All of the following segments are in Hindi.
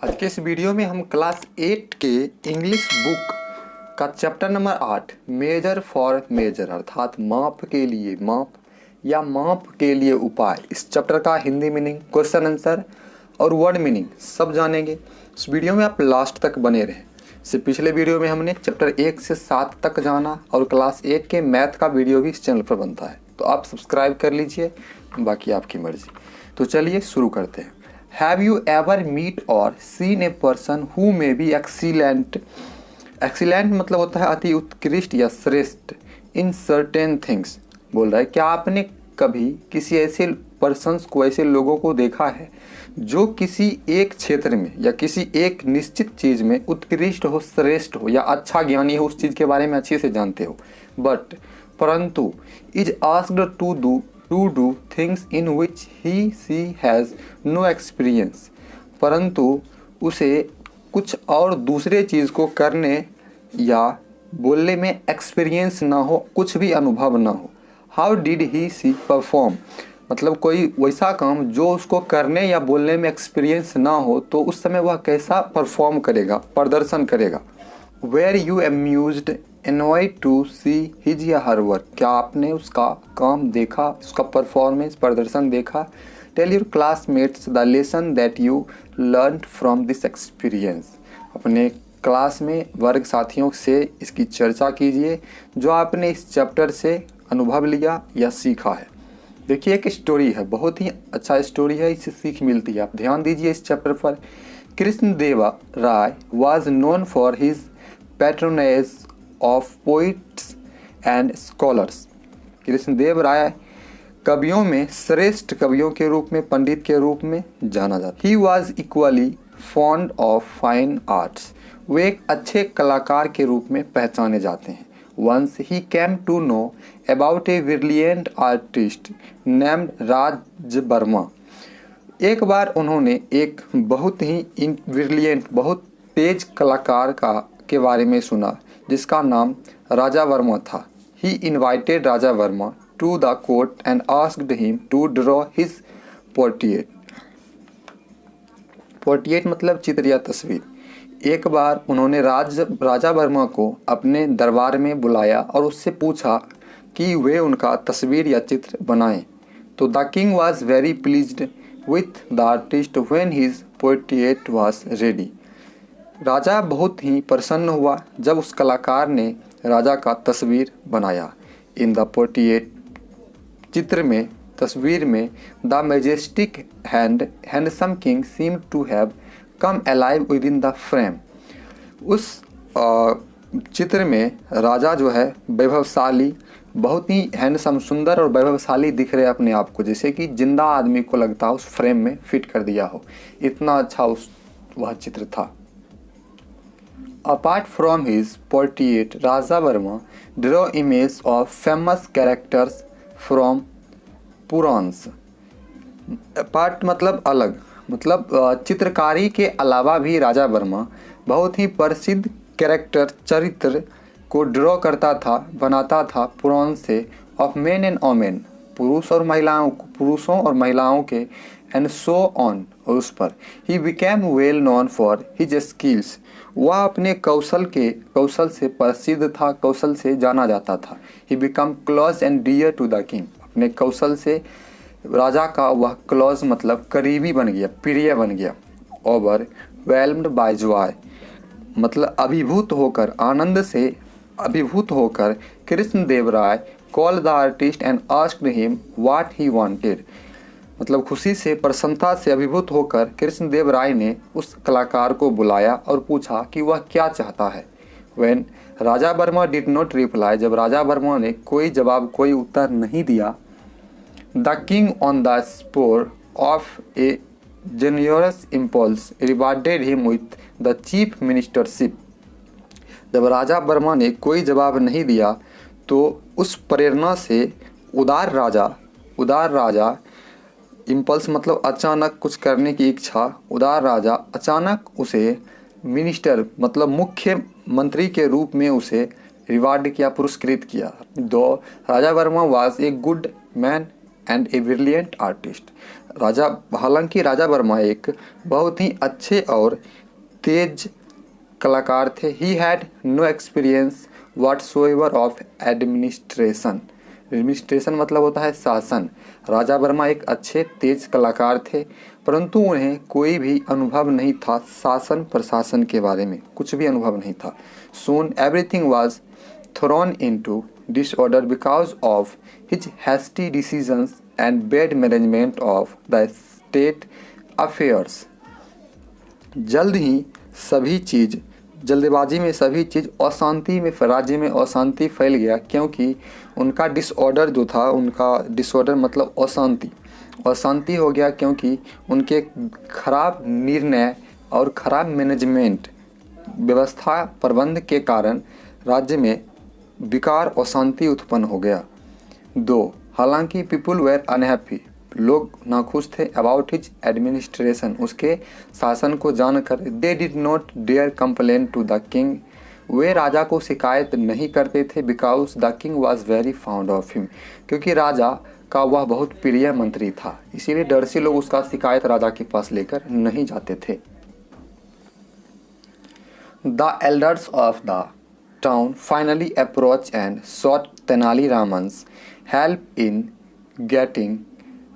आज के इस वीडियो में हम क्लास 8 के इंग्लिश बुक का chapter number 8 measure for measure अर्थात माप के लिए माप या माप के लिए उपाय, इस चैप्टर का हिंदी मीनिंग, क्वेश्चन आंसर और वर्ड मीनिंग सब जानेंगे। इस वीडियो में आप लास्ट तक बने रहें। इससे पिछले वीडियो में हमने चैप्टर 1 से 7 तक जाना और क्लास 8 के मैथ का वीडियो भी इस चैनल पर बनता है, तो आप सब्सक्राइब कर लीजिए, बाकी आपकी मर्जी। तो चलिए शुरू करते हैं। Have you ever meet or seen a person who may be excellent? Excellent मतलब होता है अति उत्कृष्ट या श्रेष्ठ in certain things। बोल रहा है क्या आपने कभी किसी ऐसे पर्सन्स को, ऐसे लोगों को देखा है जो किसी एक क्षेत्र में या किसी एक निश्चित चीज़ में उत्कृष्ट हो, श्रेष्ठ हो या अच्छा ज्ञानी हो, उस चीज़ के बारे में अच्छे से जानते हो, बट परंतु is asked to do things in which he she has no experience, परंतु उसे कुछ और दूसरे चीज़ को करने या बोलने में एक्सपीरियंस ना हो, कुछ भी अनुभव ना हो। How did he she perform मतलब कोई वैसा काम जो उसको करने या बोलने में एक्सपीरियंस ना हो, तो उस समय वह कैसा परफॉर्म करेगा, प्रदर्शन करेगा। Were you amused annoyed to see his या हर वर्क, क्या आपने उसका काम देखा, उसका परफॉर्मेंस, प्रदर्शन देखा। Tell your classmates the lesson that you learn from this experience, अपने क्लास में वर्ग साथियों से इसकी चर्चा कीजिए जो आपने इस चैप्टर से अनुभव लिया या सीखा है। देखिए एक स्टोरी है, बहुत ही अच्छा स्टोरी है, इससे सीख मिलती है, आप ध्यान दीजिए इस चैप्टर पर। Krishnadeva Raya was known for his patronage of poets and scholars. Krishnadeva Raya कवियों में श्रेष्ठ कवियों के रूप में, पंडित के रूप में जाना जाता। He was equally fond of fine arts, वे एक अच्छे कलाकार के रूप में पहचाने जाते हैं। Once he came to know about a brilliant artist named Raj Varma, एक बार उन्होंने एक बहुत ही ब्रिलियंट, बहुत तेज कलाकार के बारे में सुना जिसका नाम राजा वर्मा था। He invited Raja Varma to the court and asked him to draw his portrait. Portrait मतलब चित्र या तस्वीर। एक बार उन्होंने राजा वर्मा को अपने दरबार में बुलाया और उससे पूछा कि वे उनका तस्वीर या चित्र बनाएं। तो the king was very pleased with the artist when his portrait was ready, राजा बहुत ही प्रसन्न हुआ जब उस कलाकार ने राजा का तस्वीर बनाया। इन द पोर्ट्रेट, चित्र में, तस्वीर में, the majestic handsome king seem to have come alive within the frame, उस चित्र में राजा जो है वैभवशाली, बहुत ही हैंडसम, सुंदर और वैभवशाली दिख रहे अपने आप को, जैसे कि जिंदा आदमी को लगता है उस फ्रेम में फिट कर दिया हो, इतना अच्छा वह चित्र था। Apart from his portrait, Raja Verma drew images of famous characters from Purans। Apart मतलब अलग, मतलब चित्रकारी के अलावा भी राजा वर्मा बहुत ही प्रसिद्ध कैरेक्टर, चरित्र को ड्रॉ करता था, बनाता था पुराण से, ऑफ मेन एंड वोमेन, पुरुषों और महिलाओं के, एंड सो ऑन, और उस पर। He became well known for his skills, वह अपने कौशल से प्रसिद्ध था, कौशल से जाना जाता था। He become close and dear to the king, अपने कौशल से राजा का वह क्लोज मतलब करीबी बन गया, प्रिय बन गया। ओवर वेल्म्ड बाय जॉय मतलब अभिभूत होकर, आनंद से अभिभूत होकर, Krishnadeva Raya call the artist and asked him what he wanted, मतलब खुशी से, प्रसन्नता से अभिभूत होकर कृष्णदेव राय ने उस कलाकार को बुलाया और पूछा कि वह क्या चाहता है। When Raja Verma did not reply, जब राजा वर्मा ने कोई जवाब, कोई उत्तर नहीं दिया, the king on the spur of a generous impulse rewarded him with the chief ministership, जब राजा वर्मा ने कोई जवाब नहीं दिया तो उस प्रेरणा से उदार राजा इम्पल्स मतलब अचानक कुछ करने की इच्छा, उदार राजा अचानक उसे मिनिस्टर मतलब मुख्य मंत्री के रूप में उसे रिवार्ड किया, पुरस्कृत किया। Though Raja Varma was a good man and a brilliant artist, हालांकि राजा वर्मा एक बहुत ही अच्छे और तेज कलाकार थे। He had no experience whatsoever of administration. Administration मतलब होता है शासन। राजा वर्मा एक अच्छे तेज कलाकार थे, परंतु उन्हें कोई भी अनुभव नहीं था शासन प्रशासन के बारे में, कुछ भी अनुभव नहीं था। Soon everything was thrown into disorder because of his hasty decisions and bad management of the state affairs. जल्दबाजी में सभी चीज़ अशांति में, राज्य में अशांति फैल गया, क्योंकि उनका डिसऑर्डर जो था, उनका डिसऑर्डर मतलब अशांति हो गया, क्योंकि उनके खराब निर्णय और खराब मैनेजमेंट व्यवस्था प्रबंध के कारण राज्य में विकार अशांति उत्पन्न हो गया। 2. हालांकि पीपुल वेर अनहैप्पी, लोग नाखुश थे अबाउट हिज एडमिनिस्ट्रेशन, उसके शासन को जानकर। They did not dare complain to the king, वे राजा को शिकायत नहीं करते थे। Because the king was very fond of him, क्योंकि राजा का वह बहुत प्रिय मंत्री था, इसीलिए डर से लोग उसका शिकायत राजा के पास लेकर नहीं जाते थे। The elders of the town finally approach and sought Tenali Raman's help in getting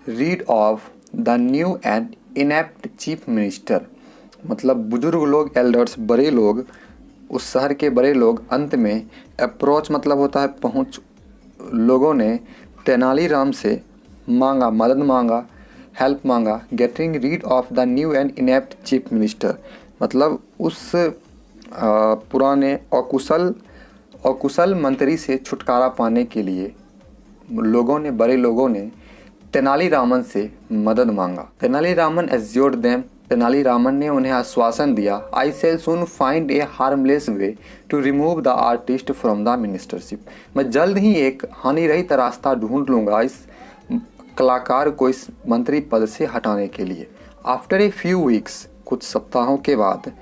rid of the new and inept chief minister. मतलब बुजुर्ग लोग, एल्डर्स बड़े लोग, उस शहर के बड़े लोग अंत में अप्रोच मतलब होता है पहुँच, लोगों ने तेनालीराम से मांगा, मदद मांगा, हेल्प मांगा। Getting rid of the new and inept chief minister मतलब उस पुराने अकुशल मंत्री से छुटकारा पाने के लिए बड़े लोगों ने तेनालीरामन से मदद मांगा। तेनालीरामन एज्योर्ड देम, तेनालीरामन ने उन्हें आश्वासन दिया, I shall soon find a harmless way to remove the artist from the ministership. मैं जल्द ही एक हानि रहित रास्ता ढूंढ लूँगा इस कलाकार को इस मंत्री पद से हटाने के लिए। आफ्टर ए फ्यू वीक्स, कुछ सप्ताहों के बाद,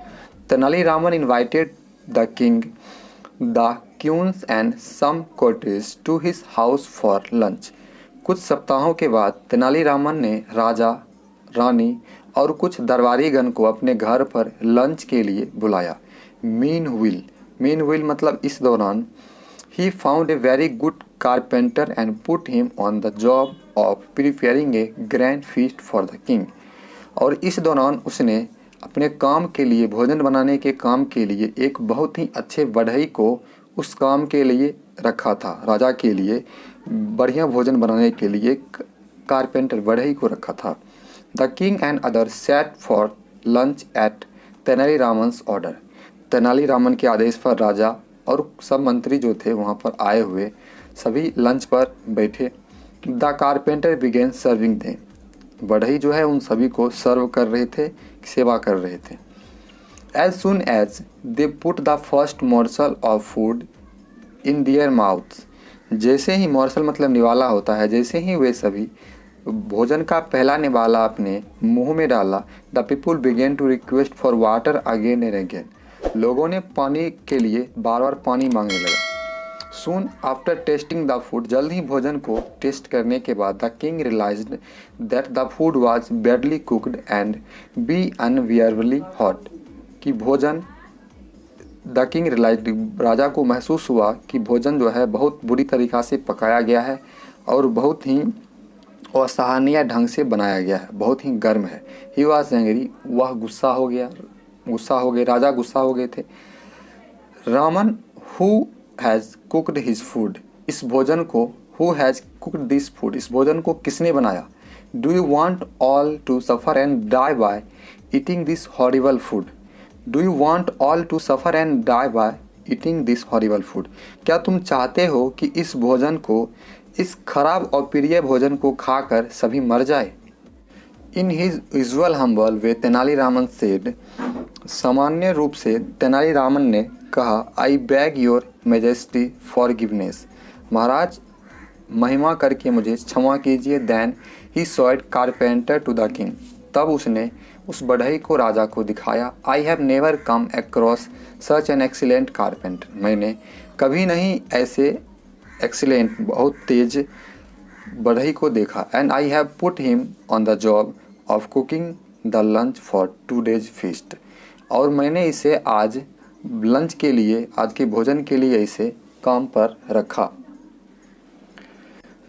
Tenaliraman invited the king, the queens and some courtiers to his house for lunch. कुछ सप्ताहों के बाद तेनालीरामन ने राजा, रानी और कुछ दरबारीगण को अपने घर पर लंच के लिए बुलाया। मीनविल मतलब इस दौरान, he found a very good carpenter and put him on the job of preparing A grand feast for the king. और इस दौरान उसने अपने काम के लिए, भोजन बनाने के काम के लिए एक बहुत ही अच्छे बढ़ई को उस काम के लिए रखा था। राजा के लिए बढ़िया भोजन बनाने के लिए एक कारपेंटर बढ़ई को रखा था। The king and other sat for lunch at Tenaliraman's order. Tenaliraman के आदेश पर राजा और सब मंत्री जो थे वहाँ पर आए हुए सभी लंच पर बैठे। The carpenter began serving them, बढ़ई जो है उन सभी को सर्व कर रहे थे, सेवा कर रहे थे। As soon as they put the first morsel of food in their mouths, जैसे ही मोर्सल मतलब निवाला होता है, जैसे ही वे सभी भोजन का पहला निवाला अपने मुंह में डाला, the people began to request for water again and again, लोगों ने पानी के लिए बार बार पानी मांगने लगा। Soon after tasting the food, जल्द ही भोजन को टेस्ट करने के बाद, the king realised that the food was badly cooked and be unbearably hot, कि भोजन, द किंग रियलाइज्ड, राजा को महसूस हुआ कि भोजन जो है बहुत बुरी तरीक़ा से पकाया गया है और बहुत ही असहनीय ढंग से बनाया गया है, बहुत ही गर्म है। ही वॉज एंग्री, वह गुस्सा हो गए, राजा गुस्सा हो गए थे। Raman who has cooked his food, इस भोजन को, who has cooked this food, इस भोजन को किसने बनाया। Do you want all to suffer and die by eating this horrible food, do you want all to suffer and die by eating this horrible food, क्या तुम चाहते हो कि इस भोजन को, इस खराब और प्रिय भोजन को खाकर सभी मर जाए। In his usual humble way Tenaliraman said, सामान्य रूप से तेनालीरामन ने कहा, I beg your majesty forgiveness, महाराज महिमा करके मुझे क्षमा कीजिए। Then he showed carpenter to the king, तब उसने उस बढ़ई को राजा को दिखाया। I have never come across such an excellent carpenter, मैंने कभी नहीं ऐसे एक्सीलेंट, बहुत तेज बढ़ई को देखा and I have put him on the job of cooking the lunch for 2 days feast. और मैंने इसे आज लंच के लिए, आज के भोजन के लिए इसे काम पर रखा।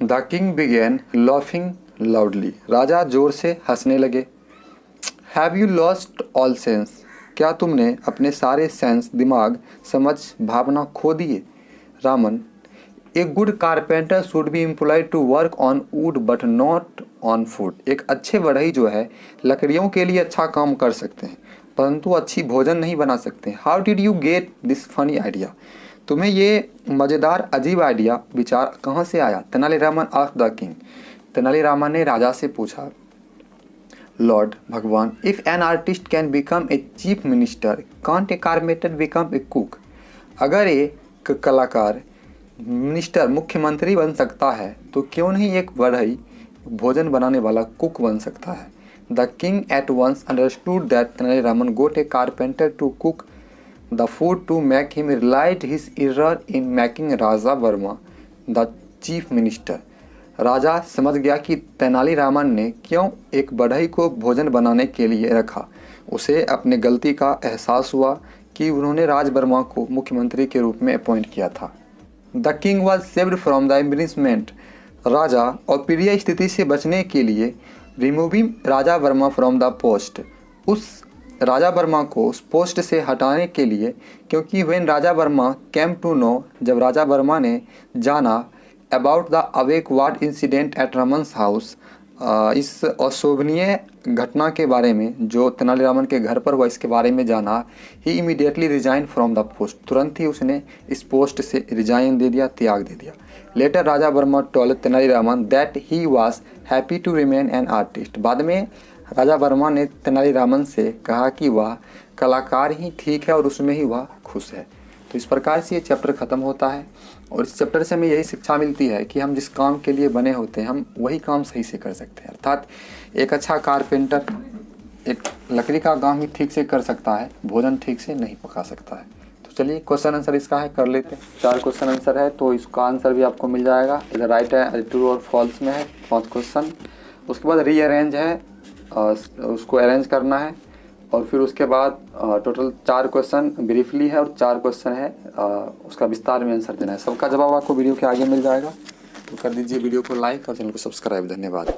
The king began laughing loudly. राजा जोर से हंसने लगे। Have you lost all sense. क्या तुमने अपने सारे सेंस, दिमाग, समझ, भावना खो दिए। Raman, a good carpenter should be employed to work on wood but not on food. एक अच्छे बढ़ई जो है लकड़ियों के लिए अच्छा काम कर सकते हैं परंतु अच्छी भोजन नहीं बना सकते। How did you get this funny idea. तुम्हें ये मज़ेदार अजीब आइडिया, विचार कहाँ से आया। Tenali Raman asked the king. Tenali Raman ने राजा से पूछा, लॉर्ड भगवान, if an artist can become a chief minister can't A carpenter become a cook. अगर एक कलाकार मिनिस्टर, मुख्यमंत्री बन सकता है तो क्यों नहीं एक बढ़ई, भोजन बनाने वाला कुक बन सकता है। The king at once understood that Tenaliraman got a carpenter to cook the food to make him realise his error in making Raja Varma the chief minister. राजा समझ गया कि तेनालीरामन ने क्यों एक बढ़ई को भोजन बनाने के लिए रखा। उसे अपने गलती का एहसास हुआ कि उन्होंने राजवर्मा को मुख्यमंत्री के रूप में अपॉइंट किया था। The king was saved from the embarrassment. राजा अप्रिय स्थिति से बचने के लिए removing Raja Varma from the post, उस राजा वर्मा को उस पोस्ट से हटाने के लिए, क्योंकि when Raja Varma came to know, जब राजा वर्मा ने जाना about the awkward incident at Raman's house, इस अशोभनीय घटना के बारे में जो तेनालीरामन के घर पर हुआ, इसके बारे में जाना, he immediately resign from the post. तुरंत ही उसने इस पोस्ट से रिजाइन दे दिया, त्याग दे दिया। Later Raja Varma told Tenaliraman that he was happy to remain an artist. बाद में राजा वर्मा ने तेनालीरामन से कहा कि वह कलाकार ही ठीक है और उसमें ही वह खुश है। तो इस प्रकार से ये चैप्टर ख़त्म होता है और इस चैप्टर से हमें यही शिक्षा मिलती है कि हम जिस काम के लिए बने होते हैं हम वही काम सही से कर सकते हैं। अर्थात एक अच्छा कारपेंटर एक लकड़ी का काम ही ठीक से कर सकता है, भोजन ठीक से नहीं पका सकता है। तो चलिए क्वेश्चन आंसर इसका है, कर लेते हैं। 4 क्वेश्चन आंसर है तो इसका आंसर भी आपको मिल जाएगा। इधर राइट है, ट्रू और फॉल्स में है 5 क्वेश्चन। उसके बाद रीअरेंज है, उसको अरेंज करना है और फिर उसके बाद टोटल 4 क्वेश्चन ब्रीफली है और 4 क्वेश्चन है उसका विस्तार में आंसर देना है। सबका जवाब आपको वीडियो के आगे मिल जाएगा। तो कर दीजिए वीडियो को लाइक और चैनल को सब्सक्राइब। धन्यवाद।